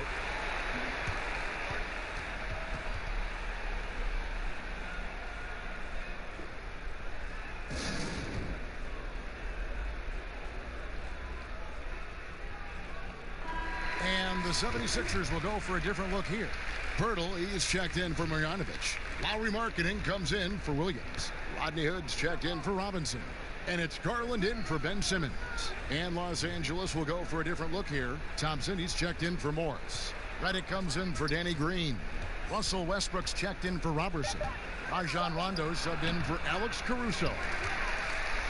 And the 76ers will go for a different look here. Pirtle, he is checked in for Marjanovic. Lowry Markkanen comes in for Williams. Rodney Hood's checked in for Robinson. And it's Garland in for Ben Simmons. And Los Angeles will go for a different look here. Thompson, he's checked in for Morris. Redick comes in for Danny Green. Russell Westbrook's checked in for Robertson. Rajon Rondo subbed in for Alex Caruso.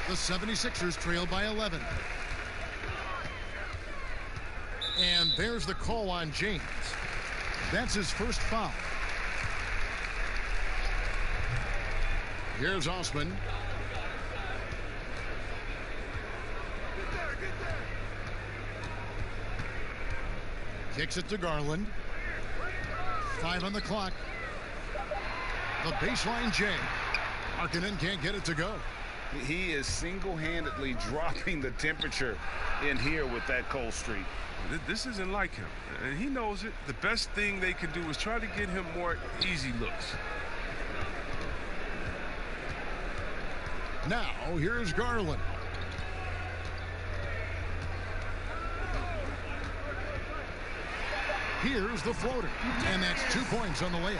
The 76ers trail by 11. And there's the call on James. That's his first foul. Here's Osman. Kicks it to Garland. 5 on the clock. The baseline J. Markkanen can't get it to go. He is single-handedly dropping the temperature in here with that cold streak. This isn't like him, and he knows it. The best thing they can do is try to get him more easy looks. Now, here's Garland. Here's the floater, and that's 2 points on the layup.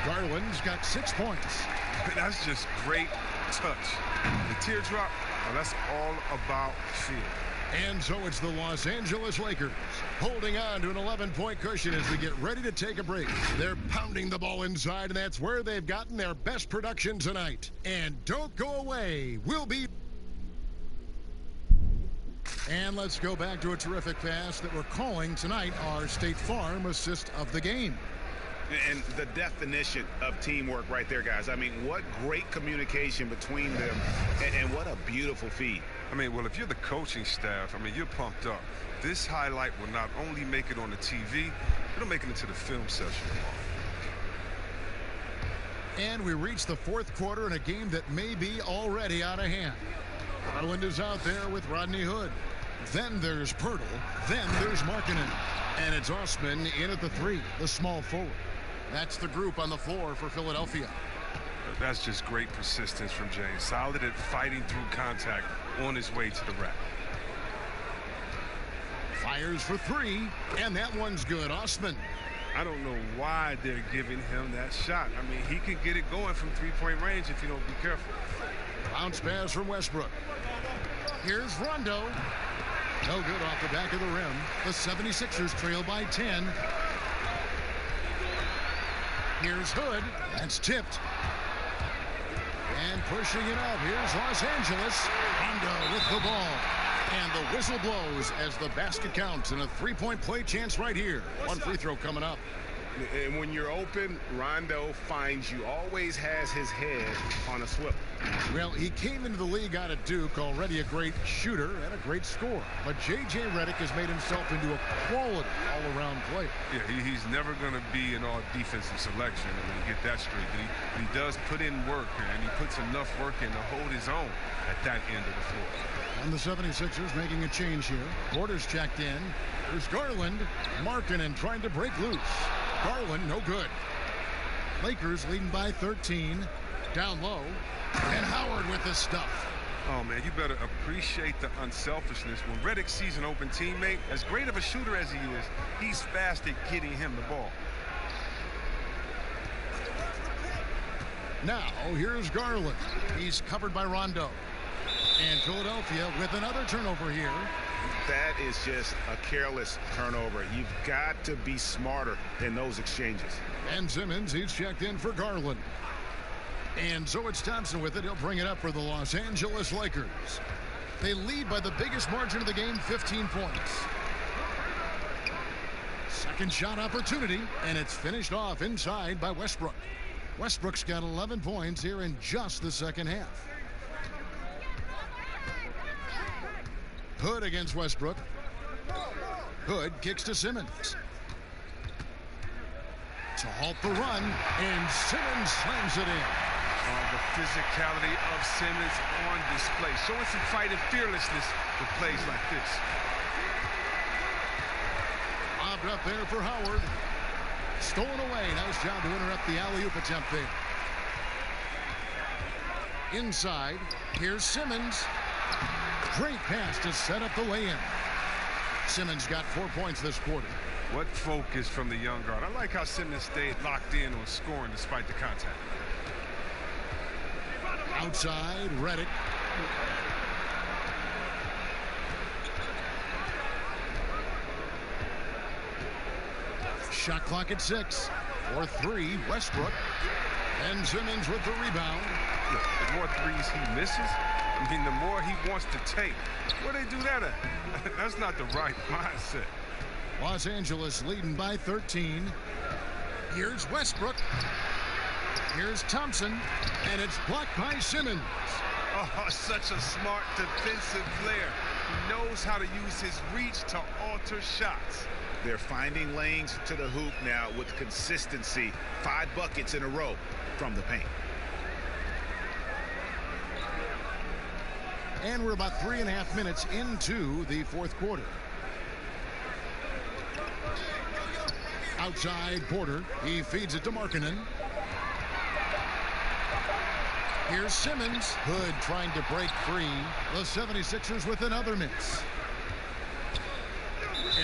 Garland's got 6 points. That's just great touch. The teardrop, well, that's all about feel. And so it's the Los Angeles Lakers holding on to an 11-point cushion as we get ready to take a break. They're pounding the ball inside, and that's where they've gotten their best production tonight. And don't go away. We'll be... And let's go back to a terrific pass that we're calling tonight our State Farm assist of the game. And the definition of teamwork right there, guys. I mean, what great communication between them, and what a beautiful feed. I mean, well, if you're the coaching staff, I mean, you're pumped up. This highlight will not only make it on the TV, it'll make it into the film session. And we reach the fourth quarter in a game that may be already out of hand. Garland is out there with Rodney Hood. Then there's Pirtle. Then there's Markkanen. And it's Osman in at the 3, the small forward. That's the group on the floor for Philadelphia. That's just great persistence from James. Solid at fighting through contact on his way to the rack. Fires for 3, and that one's good. Osman. I don't know why they're giving him that shot. I mean, he can get it going from three-point range if you don't be careful. Bounce pass from Westbrook. Here's Rondo. No good off the back of the rim. The 76ers trail by 10. Here's Hood. That's tipped. And pushing it up. Here's Los Angeles. Rondo with the ball. And the whistle blows as the basket counts, and a three-point play chance right here. One free throw coming up. And when you're open, Rondo finds you, always has his head on a swivel. Well, he came into the league out of Duke, already a great shooter and a great scorer. But J.J. Redick has made himself into a quality all-around player. Yeah, he's never going to be an all-defensive selection. I mean, get that straight. But he does put in work, and he puts enough work in to hold his own at that end of the floor. And the 76ers making a change here. Porter's checked in. There's Garland. Markkanen trying to break loose. Garland, no good. Lakers leading by 13. Down low. And Howard with the stuff. Oh, man, you better appreciate the unselfishness. When Redick sees an open teammate, as great of a shooter as he is, he's fast at getting him the ball. Now, here's Garland. He's covered by Rondo. And Philadelphia with another turnover here. That is just a careless turnover. You've got to be smarter in those exchanges. Ben Simmons, he's checked in for Garland. And so it's Thompson with it. He'll bring it up for the Los Angeles Lakers. They lead by the biggest margin of the game, 15 points. Second shot opportunity, and it's finished off inside by Westbrook. Westbrook's got 11 points here in just the second half. Hood against Westbrook. Hood kicks to Simmons. To halt the run, and Simmons slams it in. The physicality of Simmons on display, showing some fight and fearlessness with plays like this. Lobbed up there for Howard. Stolen away. Nice job to interrupt the alley-oop attempt there. Inside, here's Simmons. Great pass to set up the lay-in. Simmons got 4 points this quarter. What focus from the young guard. I like how Simmons stayed locked in on scoring despite the contact. Outside, Redick. Shot clock at 6. For 3, Westbrook. And Simmons with the rebound. Look, the more threes he misses, I mean, the more he wants to take. Where they do that at? That's not the right mindset. Los Angeles leading by 13. Here's Westbrook. Here's Thompson. And it's blocked by Simmons. Oh, such a smart defensive player. He knows how to use his reach to alter shots. They're finding lanes to the hoop now with consistency. 5 buckets in a row from the paint. And we're about 3.5 minutes into the fourth quarter. Outside, Porter. He feeds it to Markkanen. Here's Simmons. Hood trying to break free. The 76ers with another miss.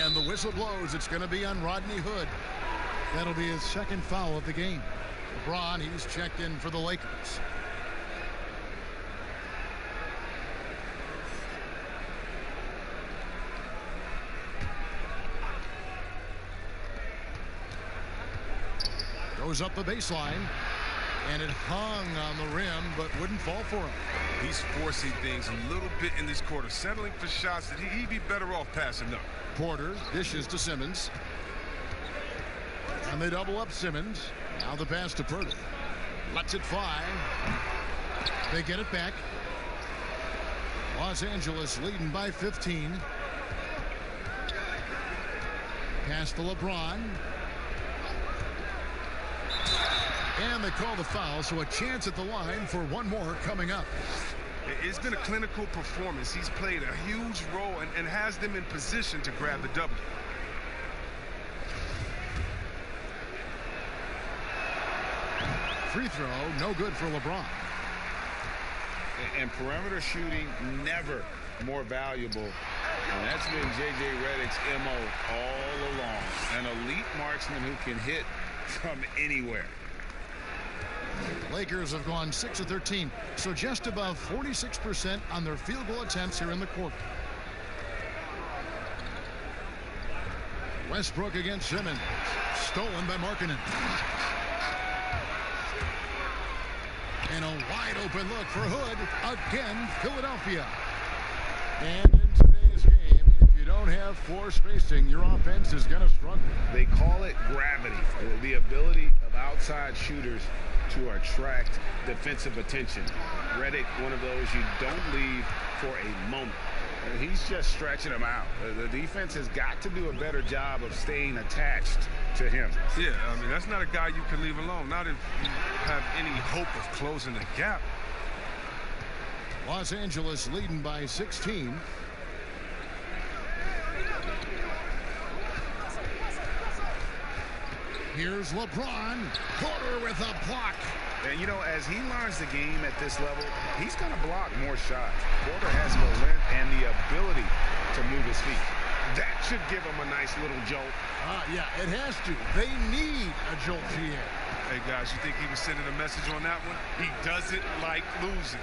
And the whistle blows. It's going to be on Rodney Hood. That'll be his second foul of the game. LeBron, he's checked in for the Lakers. Goes up the baseline, and it hung on the rim, but wouldn't fall for him. He's forcing things a little bit in this quarter, settling for shots that he'd be better off passing up. Porter dishes to Simmons. And they double up Simmons. Now the pass to Purdy. Lets it fly. They get it back. Los Angeles leading by 15. Pass to LeBron. And they call the foul, so a chance at the line for one more coming up. It's been a clinical performance. He's played a huge role and has them in position to grab the W. Free throw, no good for LeBron. And perimeter shooting never more valuable. And that's been J.J. Redick's M.O. all along. An elite marksman who can hit from anywhere. Lakers have gone 6 of 13, so just above 46% on their field goal attempts here in the quarter. Westbrook against Simmons. Stolen by Markkanen. And a wide open look for Hood. Again, Philadelphia. And in today's game, if you don't have floor spacing, your offense is going to struggle. They call it gravity, the ability of outside shooters to attract defensive attention. Redick, one of those you don't leave for a moment. He's just stretching them out. The defense has got to do a better job of staying attached to him. Yeah, I mean, that's not a guy you can leave alone. Not if you have any hope of closing the gap. Los Angeles leading by 16. Here's LeBron. Porter with a block. And, you know, as he learns the game at this level, he's going to block more shots. Porter has the length and the ability to move his feet. That should give him a nice little jolt. Yeah, it has to. They need a jolt here. Hey, guys, you think he was sending a message on that one? He doesn't like losing.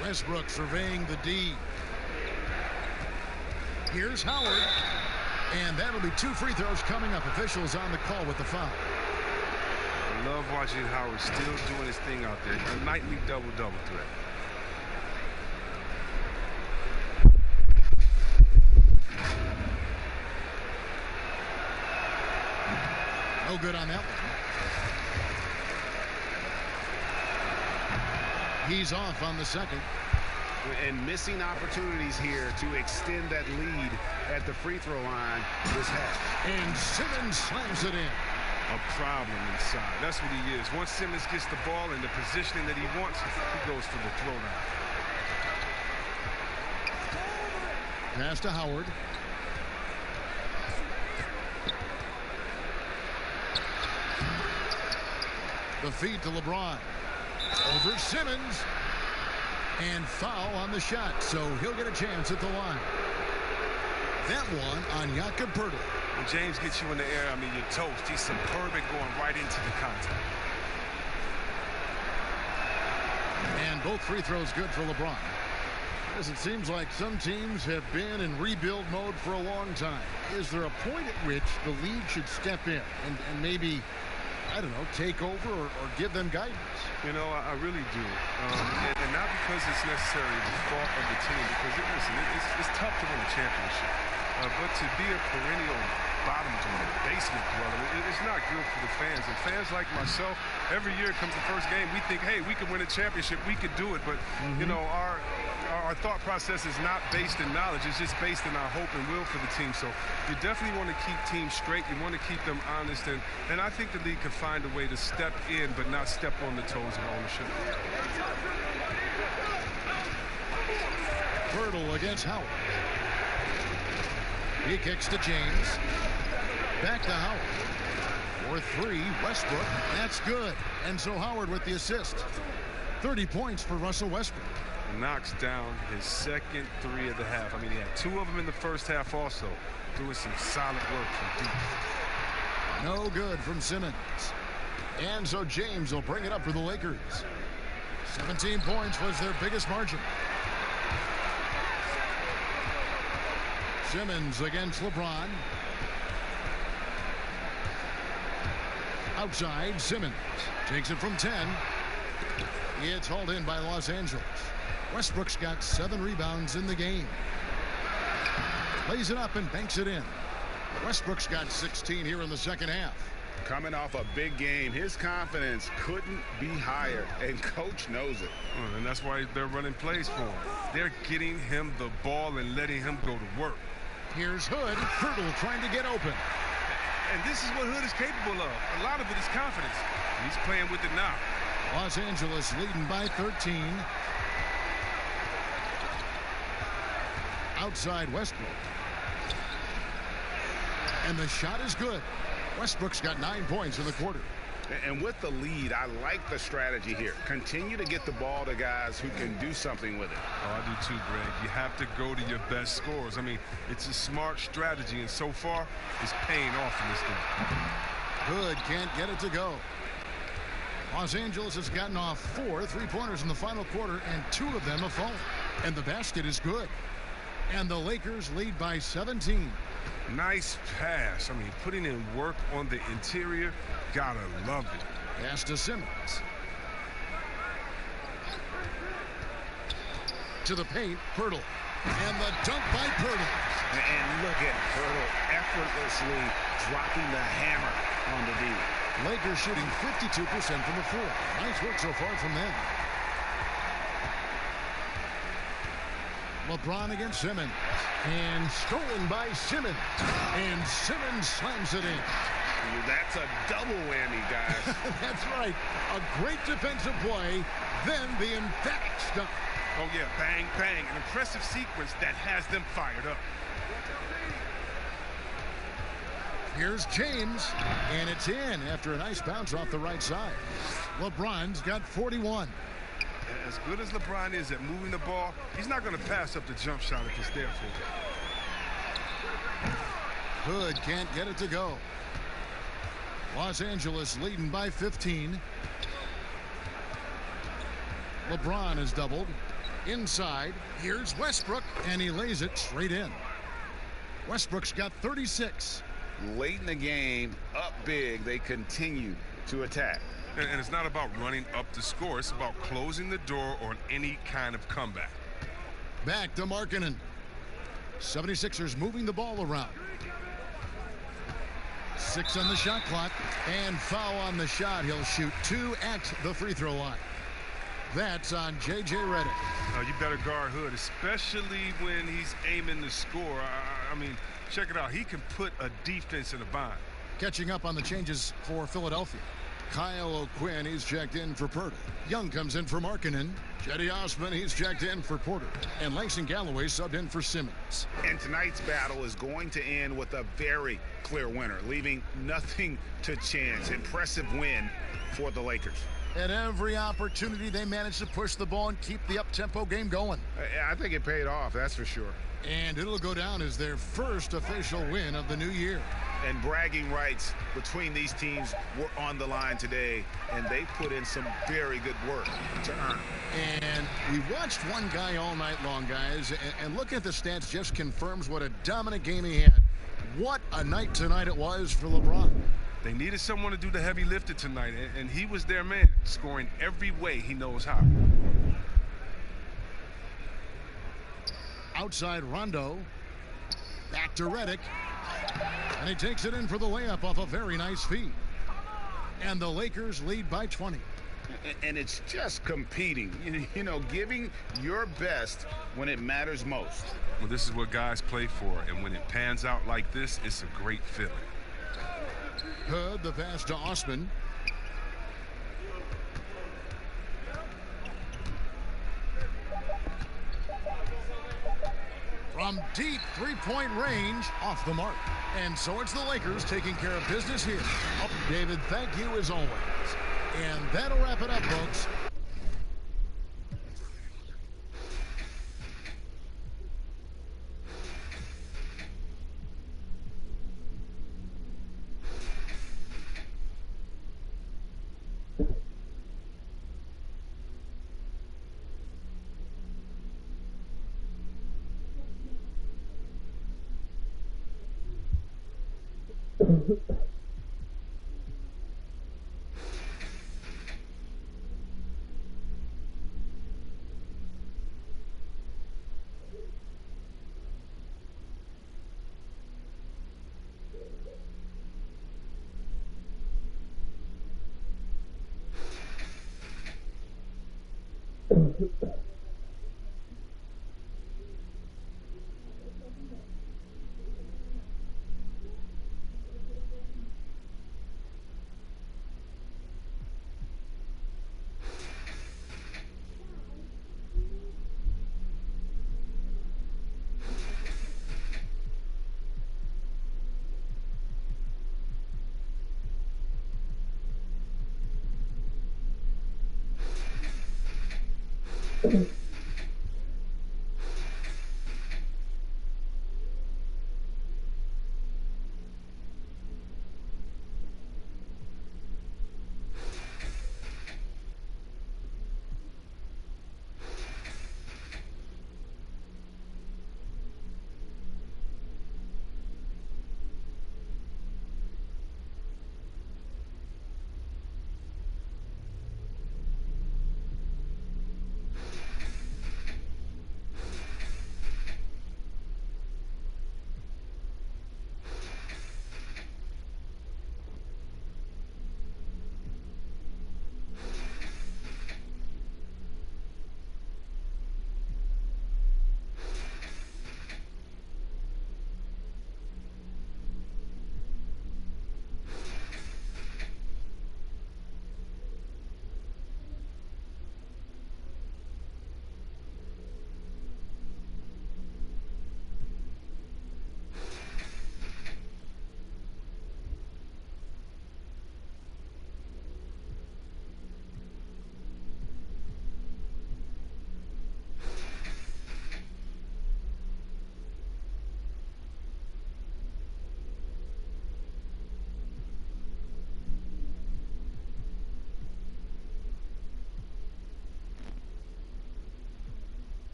Westbrook surveying the D. Here's Howard. And that'll be 2 free throws coming up. Officials on the call with the foul. I love watching Howard still doing his thing out there. A nightly double-double threat. No good on that one. He's off on the second. And missing opportunities here to extend that lead at the free throw line this half. And Simmons slams it in. A problem inside. That's what he is. Once Simmons gets the ball in the positioning that he wants, he goes for the throwdown. Pass to Howard. The feed to LeBron. Over Simmons. And foul on the shot, so he'll get a chance at the line. That one on Jakob Poeltl. When James gets you in the air, I mean, you're toast. He's superb at going right into the contact. And both free throws good for LeBron. As it seems like some teams have been in rebuild mode for a long time. Is there a point at which the league should step in and maybe, I don't know, take over or give them guidance? You know, I really do. And not because it's necessarily the fault of the team, because, listen, it's tough to win a championship. But to be a perennial bottom dweller, basement dweller, it's not good for the fans. And fans like myself, every year comes the first game, we think, hey, we can win a championship, we could do it. But, you know, our thought process is not based in knowledge. It's just based in our hope and will for the team. So you definitely want to keep teams straight. You want to keep them honest. And I think the league can find a way to step in but not step on the toes of ownership. Poeltl against Howard. He kicks to James. Back to Howard. For 3, Westbrook. That's good. And so Howard with the assist. 30 points for Russell Westbrook. Knocks down his second 3 of the half. I mean, he had 2 of them in the first half also. Doing some solid work from deep. No good from Simmons. And so James will bring it up for the Lakers. 17 points was their biggest margin. Simmons against LeBron. Outside, Simmons takes it from 10. It's hauled in by Los Angeles. Westbrook's got 7 rebounds in the game. Lays it up and banks it in. Westbrook's got 16 here in the second half. Coming off a big game, his confidence couldn't be higher, and coach knows it. And that's why they're running plays for him. They're getting him the ball and letting him go to work. Here's Hood. Hurdle trying to get open. And this is what Hood is capable of. A lot of it is confidence. He's playing with it now. Los Angeles leading by 13. Outside Westbrook. And the shot is good. Westbrook's got 9 points in the quarter. And with the lead, I like the strategy here. Continue to get the ball to guys who can do something with it. Oh, I do too, Greg. You have to go to your best scorers. I mean, it's a smart strategy, and so far, it's paying off in this game. Hood can't get it to go. Los Angeles has gotten off 4 3-pointers in the final quarter, and 2 of them have fallen. And the basket is good. And the Lakers lead by 17. Nice pass. I mean, putting in work on the interior. Gotta love it. Pass to Simmons. To the paint, Pirtle. And the dunk by Pirtle. And look at Pirtle effortlessly dropping the hammer on the D. Lakers shooting 52% from the floor. Nice work so far from them. LeBron against Simmons. And stolen by Simmons. And Simmons slams it in. That's a double whammy, guys. That's right. A great defensive play, then the emphatic stuff. Oh, yeah, bang, bang. An impressive sequence that has them fired up. Here's James, and it's in after a nice bounce off the right side. LeBron's got 41. As good as LeBron is at moving the ball, he's not going to pass up the jump shot if it's there for him. Hood can't get it to go. Los Angeles leading by 15. LeBron is doubled. Inside, here's Westbrook, and he lays it straight in. Westbrook's got 36. Late in the game, up big, they continue to attack. And it's not about running up the score. It's about closing the door on any kind of comeback. Back to Markkanen. 76ers moving the ball around. 6 on the shot clock, and foul on the shot. He'll shoot 2 at the free throw line. That's on J.J. Redick. You better guard Hood, especially when he's aiming to score. I mean, check it out. He can put a defense in a bind. Catching up on the changes for Philadelphia. Kyle O'Quinn, he's checked in for Pirtle. Young comes in for Markkanen. Cedi Osman, he's checked in for Porter. And Langston Galloway subbed in for Simmons. And tonight's battle is going to end with a very clear winner, leaving nothing to chance. Impressive win for the Lakers. At every opportunity, they managed to push the ball and keep the up-tempo game going. I think it paid off, that's for sure. And it'll go down as their first official win of the new year. And bragging rights between these teams were on the line today, and they put in some very good work to earn. And we watched one guy all night long, guys, and looking at the stats just confirms what a dominant game he had. What a night tonight it was for LeBron. They needed someone to do the heavy lifting tonight, and he was their man, scoring every way he knows how. Outside Rondo. Back to Redick. And he takes it in for the layup off a very nice feed. And the Lakers lead by 20. And it's just competing, you know, giving your best when it matters most. Well, this is what guys play for, and when it pans out like this, it's a great feeling. Hood, the pass to Osman. From deep three-point range, off the mark. And so it's the Lakers taking care of business here. Oh, David, thank you as always. And that'll wrap it up, folks. you